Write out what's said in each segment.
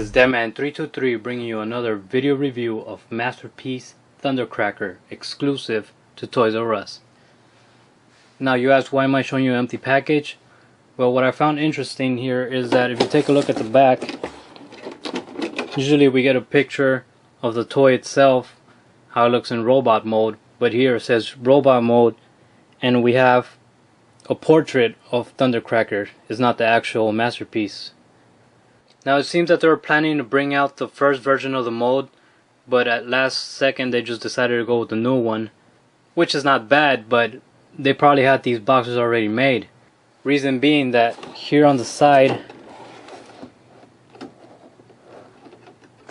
is DeadMan323 bringing you another video review of Masterpiece ThunderCracker exclusive to Toys R Us. Now you ask, why am I showing you an empty package? Well, what I found interesting here is that if you take a look at the back, usually we get a picture of the toy itself, how it looks in robot mode, but here it says robot mode and we have a portrait of ThunderCracker. It's not the actual Masterpiece. Now it seems that they were planning to bring out the first version of the mold, but at last second they just decided to go with the new one, which is not bad, but they probably had these boxes already made. Reason being that here on the side,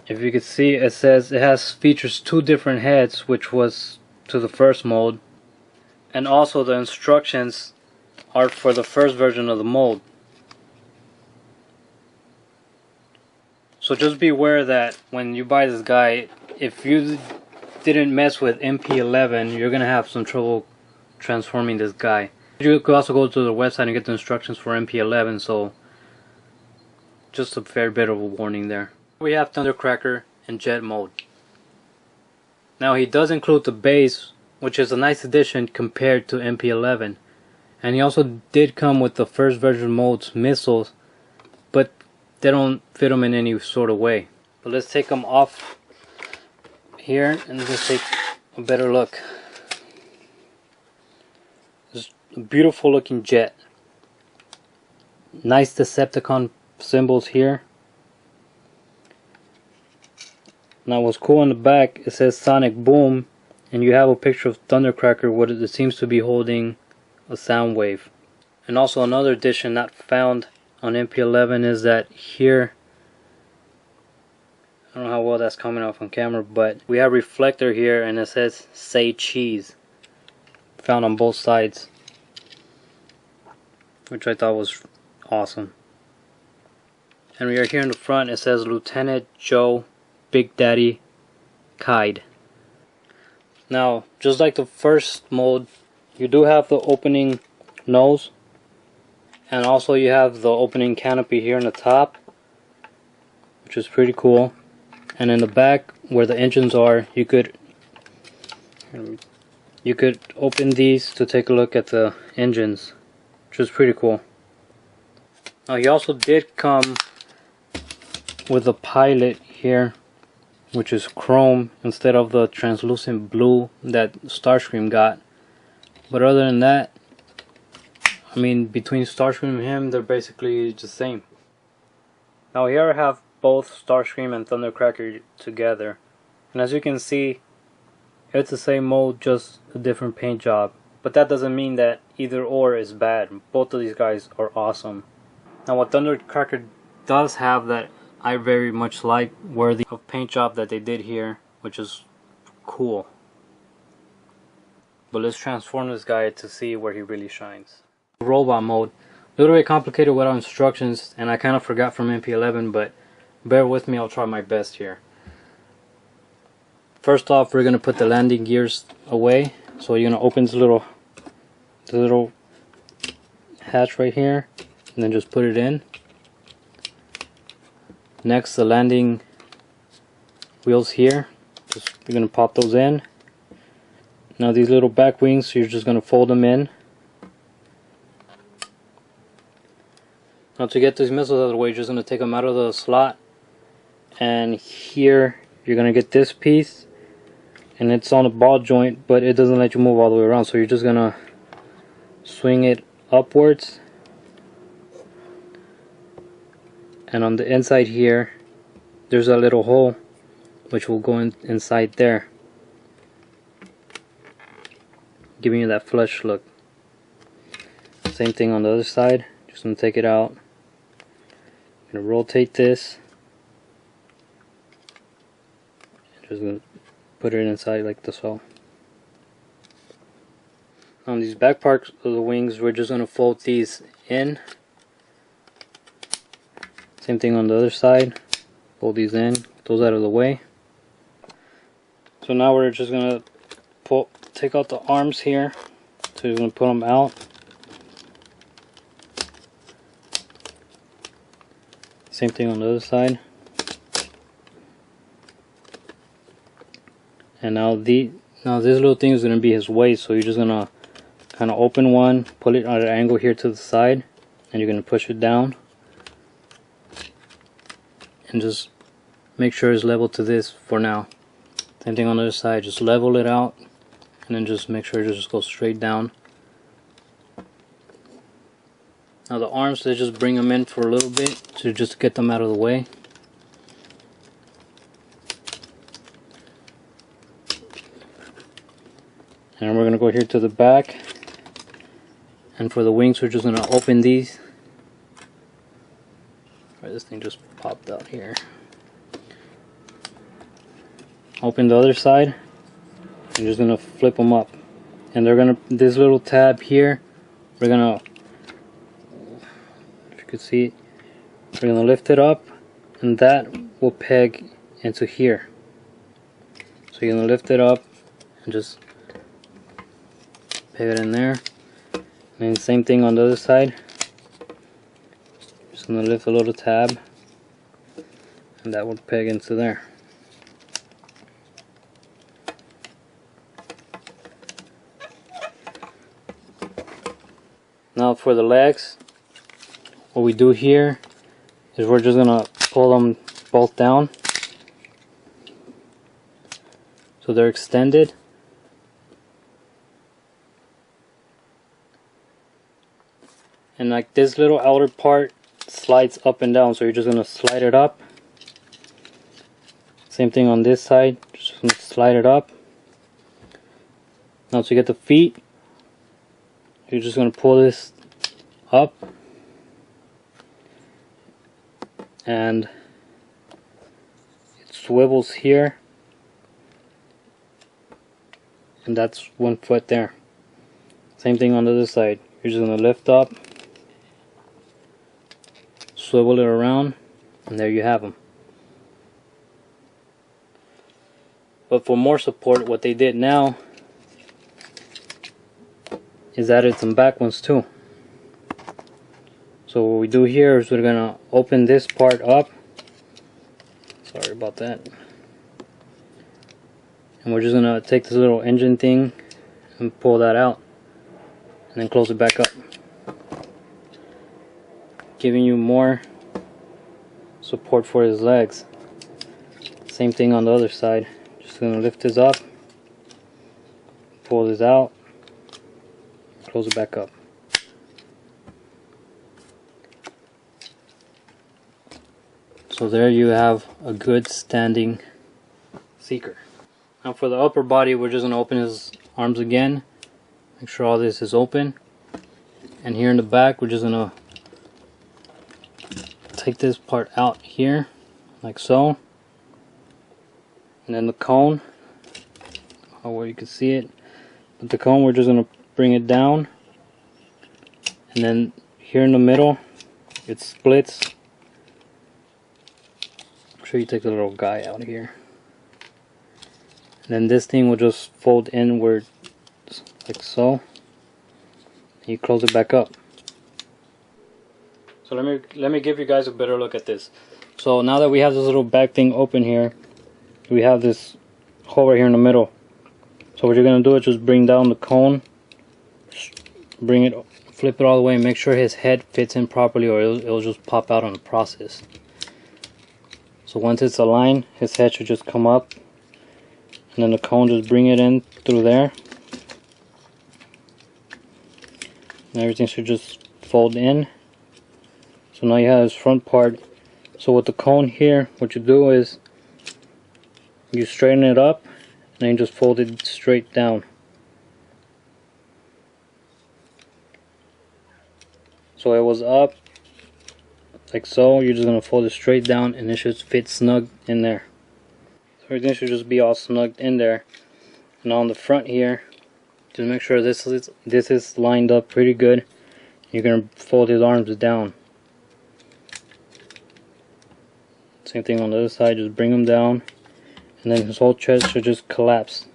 if you can see, it says it features two different heads, which was to the first mold, and also the instructions are for the first version of the mold. So just be aware that when you buy this guy, if you didn't mess with MP11, you're gonna have some trouble transforming this guy. You could also go to the website and get the instructions for MP11, so just a fair bit of a warning there. We have ThunderCracker in jet mode. Now he does include the base, which is a nice addition compared to MP11, and he also did come with the first version mode's missiles, but they don't fit them in any sort of way. But let's take them off here and just take a better look. It's a beautiful looking jet. Nice Decepticon symbols here. Now what's cool on the back, it says Sonic Boom, and you have a picture of ThunderCracker where it seems to be holding a sound wave. And also another addition not found on MP11 is that here, I don't know how well that's coming off on camera, but we have a reflector here and it says "Say Cheese," found on both sides, which I thought was awesome. And we are here in the front, it says Lieutenant Joe Big Daddy Kide. Now, just like the first mold, you do have the opening nose, and also you have the opening canopy here on the top, which is pretty cool. And in the back where the engines are, you could open these to take a look at the engines, which is pretty cool. Now he also did come with a pilot here, which is chrome instead of the translucent blue that Starscream got. But other than that, I mean, between Starscream and him, they're basically the same. Now here I have both Starscream and ThunderCracker together, and as you can see, it's the same mold, just a different paint job. But that doesn't mean that either or is bad. Both of these guys are awesome. Now what ThunderCracker does have that I very much like were the paint job that they did here, which is cool. But let's transform this guy to see where he really shines. Robot mode, a little bit complicated without instructions, and I kind of forgot from MP11, but bear with me, I'll try my best here. First off, we're going to put the landing gears away. So you're going to open the little hatch right here and then just put it in. Next, the landing wheels here, you're going to pop those in. Now these little back wings, you're just going to fold them in. Now to get these missiles out of the way, you're just going to take them out of the slot, and here you're going to get this piece, and it's on a ball joint, but it doesn't let you move all the way around, so you're just going to swing it upwards, and on the inside here there's a little hole which will go inside there, giving you that flush look. Same thing on the other side. Just going to take it out. I'm going to rotate this. Just going to put it inside like this. So on these back parts of the wings, we're just going to fold these in. Same thing on the other side. Fold these in, those out of the way. So now we're just going to take out the arms here. So you're going to put them out. Same thing on the other side. And now this little thing is going to be his waist, so you're just going to kind of open one, pull it at an angle here to the side, and you're going to push it down and just make sure it's level to this for now. Same thing on the other side, just level it out and then just make sure it just goes straight down. Now the arms, they just bring them in for a little bit to just get them out of the way. And we're going to go here to the back, and for the wings we're just going to open these. Right, this thing just popped out here. Open the other side. I'm just going to flip them up, and they're going to, this little tab here, we're going to, if you could see, we're going to lift it up, and that will peg into here. So you're going to lift it up and just peg it in there. And same thing on the other side. Just going to lift a little tab, and that will peg into there. Now for the legs, what we do here is we're just going to pull them both down so they're extended. And like this little outer part slides up and down, so you're just going to slide it up. Same thing on this side, just going to slide it up. Now to get the feet, you're just going to pull this up, and it swivels here, and that's 1 foot there. Same thing on the other side, you're just going to lift up, swivel it around, and there you have them. But for more support, what they did now is added some back ones too. So what we do here is we're gonna open this part up. Sorry about that. And we're just gonna take this little engine thing and pull that out, and then close it back up, giving you more support for his legs. Same thing on the other side. Just gonna lift this up, pull this out, close it back up. So there you have a good standing seeker. Now for the upper body, we're just going to open his arms again. Make sure all this is open. And here in the back, we're just going to take this part out here, like so. And then the cone, where you can see it. But the cone, we're just going to bring it down. And then here in the middle, it splits. Sure you take the little guy out here, and then this thing will just fold inward like so, and you close it back up. So let me give you guys a better look at this. So now that we have this little back thing open here, we have this hole right here in the middle. So what you're gonna do is just bring down the cone, bring it, flip it all the way, and make sure his head fits in properly, or it'll just pop out on the process. So once it's aligned, his head should just come up, and then the cone, just bring it in through there, and everything should just fold in. So now you have his front part. So with the cone here, what you do is you straighten it up, and then you just fold it straight down. So it was up like so, you're just going to fold it straight down, and it should fit snug in there. So everything should just be all snugged in there. And on the front here, just make sure this is lined up pretty good. You're going to fold his arms down. Same thing on the other side, just bring them down, and then his whole chest should just collapse.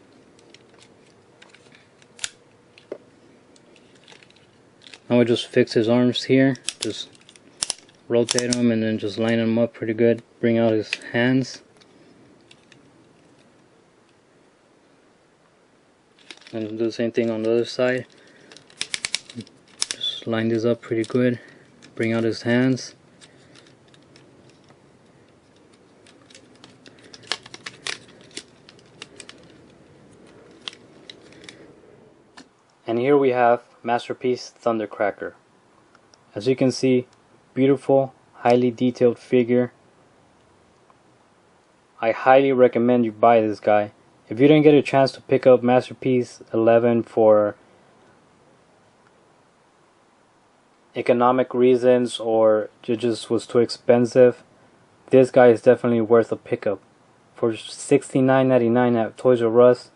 Now we just fix his arms here, just rotate them and then just line them up pretty good. Bring out his hands. and do the same thing on the other side. Just line this up pretty good. Bring out his hands. And here we have Masterpiece ThunderCracker. As you can see, beautiful, highly detailed figure. I highly recommend you buy this guy. If you didn't get a chance to pick up Masterpiece 11 for economic reasons, or it just was too expensive, this guy is definitely worth a pickup. For $69.99 at Toys R Us,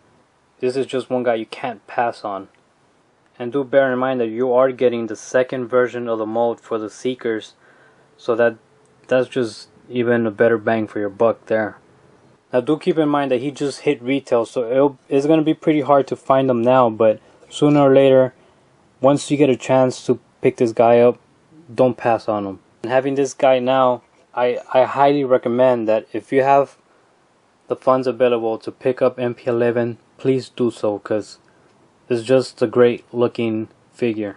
this is just one guy you can't pass on. And do bear in mind that you are getting the second version of the mold for the Seekers, so that's just even a better bang for your buck there. Now do keep in mind that he just hit retail, so it's going to be pretty hard to find them now, but sooner or later, once you get a chance to pick this guy up, don't pass on him. And having this guy now, I highly recommend that if you have the funds available to pick up MP11, please do so, because it's just a great looking figure.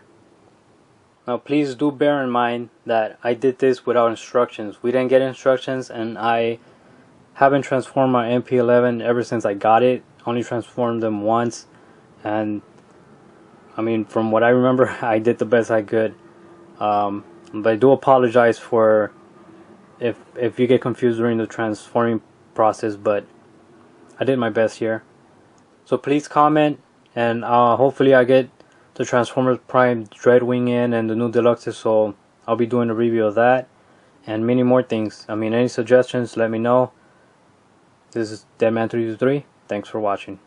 Now please do bear in mind that I did this without instructions. We didn't get instructions, and I haven't transformed my MP11 ever since I got it. Only transformed them once, and I mean, from what I remember, I did the best I could. But I do apologize for if you get confused during the transforming process, but I did my best here. So please comment, and hopefully I get the Transformers Prime Dreadwing in and the new Deluxes, so I'll be doing a review of that and many more things. I mean, any suggestions, let me know. This is DeadMan323. Thanks for watching.